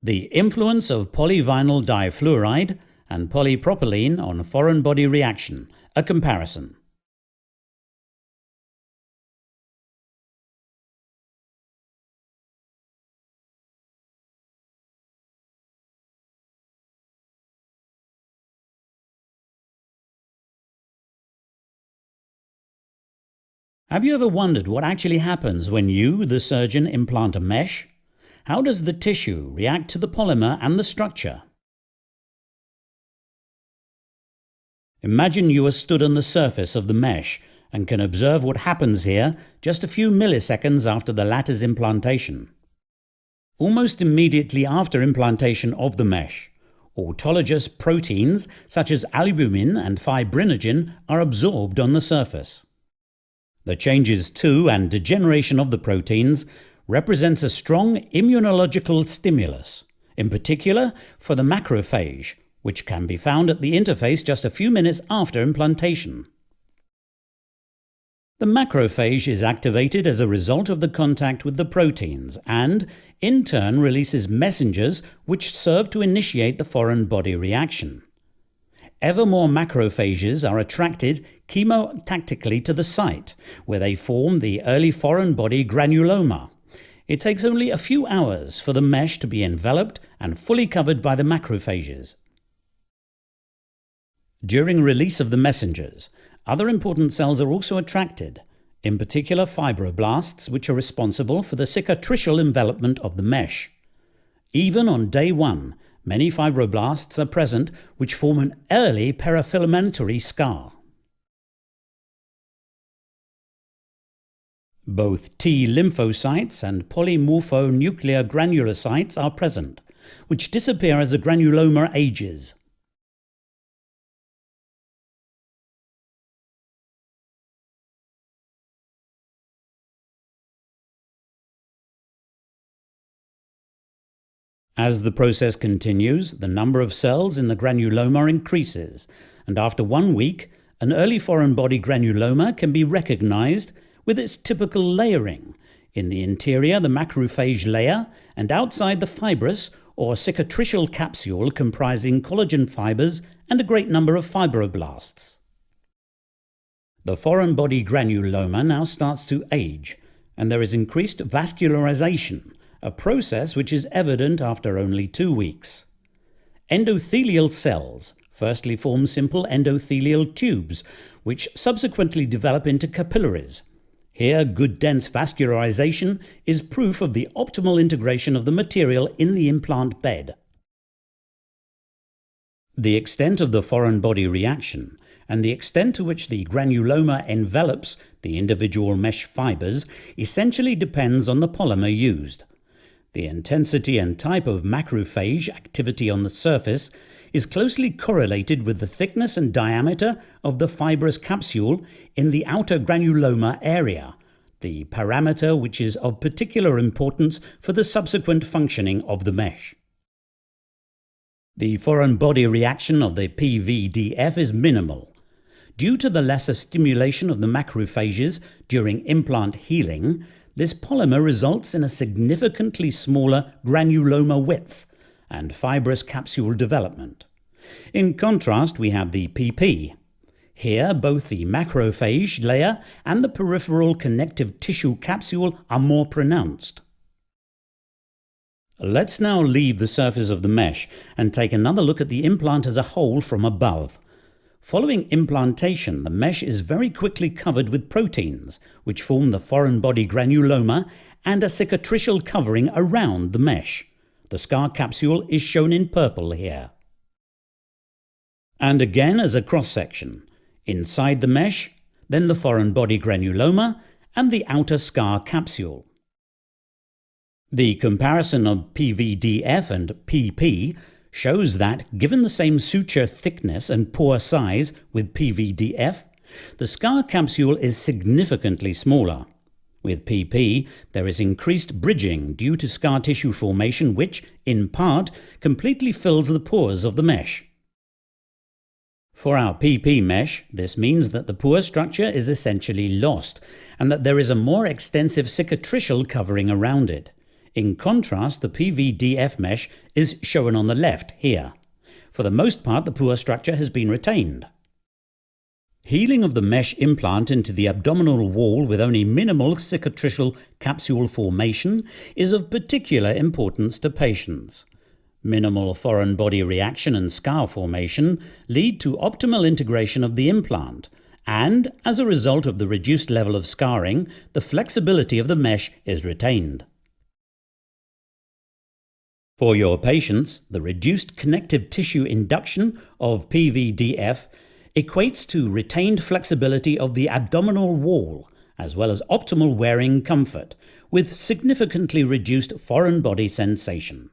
The influence of polyvinyl difluoride and polypropylene on foreign body reaction, a comparison. Have you ever wondered what actually happens when you, the surgeon, implant a mesh? How does the tissue react to the polymer and the structure? Imagine you are stood on the surface of the mesh and can observe what happens here just a few milliseconds after the latter's implantation. Almost immediately after implantation of the mesh, autologous proteins such as albumin and fibrinogen are absorbed on the surface. The changes to and degeneration of the proteins represents a strong immunological stimulus, in particular for the macrophage, which can be found at the interface just a few minutes after implantation. The macrophage is activated as a result of the contact with the proteins and, in turn, releases messengers which serve to initiate the foreign body reaction. Ever more macrophages are attracted chemotactically to the site, where they form the early foreign body granuloma. It takes only a few hours for the mesh to be enveloped and fully covered by the macrophages. During release of the messengers, other important cells are also attracted, in particular fibroblasts, which are responsible for the cicatricial envelopment of the mesh. Even on day 1, many fibroblasts are present which form an early parafilamentary scar. Both T lymphocytes and polymorphonuclear granulocytes are present, which disappear as the granuloma ages. As the process continues, the number of cells in the granuloma increases, and after 1 week, an early foreign body granuloma can be recognized with its typical layering, in the interior the macrophage layer, and outside the fibrous or cicatricial capsule comprising collagen fibers and a great number of fibroblasts. The foreign body granuloma now starts to age, and there is increased vascularization, a process which is evident after only 2 weeks. Endothelial cells firstly form simple endothelial tubes, which subsequently develop into capillaries. Here, good dense vascularization is proof of the optimal integration of the material in the implant bed. The extent of the foreign body reaction and the extent to which the granuloma envelops the individual mesh fibers essentially depends on the polymer used. The intensity and type of macrophage activity on the surface is closely correlated with the thickness and diameter of the fibrous capsule in the outer granuloma area, the parameter which is of particular importance for the subsequent functioning of the mesh. The foreign body reaction of the PVDF is minimal. Due to the lesser stimulation of the macrophages during implant healing, this polymer results in a significantly smaller granuloma width and fibrous capsule development. In contrast, we have the PP. Here, both the macrophage layer and the peripheral connective tissue capsule are more pronounced. Let's now leave the surface of the mesh and take another look at the implant as a whole from above. Following implantation, the mesh is very quickly covered with proteins, which form the foreign body granuloma and a cicatricial covering around the mesh. The scar capsule is shown in purple here. And again as a cross-section, inside the mesh, then the foreign body granuloma and the outer scar capsule. The comparison of PVDF and PP shows that, given the same suture thickness and pore size with PVDF, the scar capsule is significantly smaller. With PP, there is increased bridging due to scar tissue formation which, in part, completely fills the pores of the mesh. For our PP mesh, this means that the pore structure is essentially lost and that there is a more extensive cicatricial covering around it. In contrast, the PVDF mesh is shown on the left here. For the most part, the poor structure has been retained. Healing of the mesh implant into the abdominal wall with only minimal cicatricial capsule formation is of particular importance to patients. Minimal foreign body reaction and scar formation lead to optimal integration of the implant, and as a result of the reduced level of scarring, the flexibility of the mesh is retained. For your patients, the reduced connective tissue induction of PVDF equates to retained flexibility of the abdominal wall, as well as optimal wearing comfort, with significantly reduced foreign body sensation.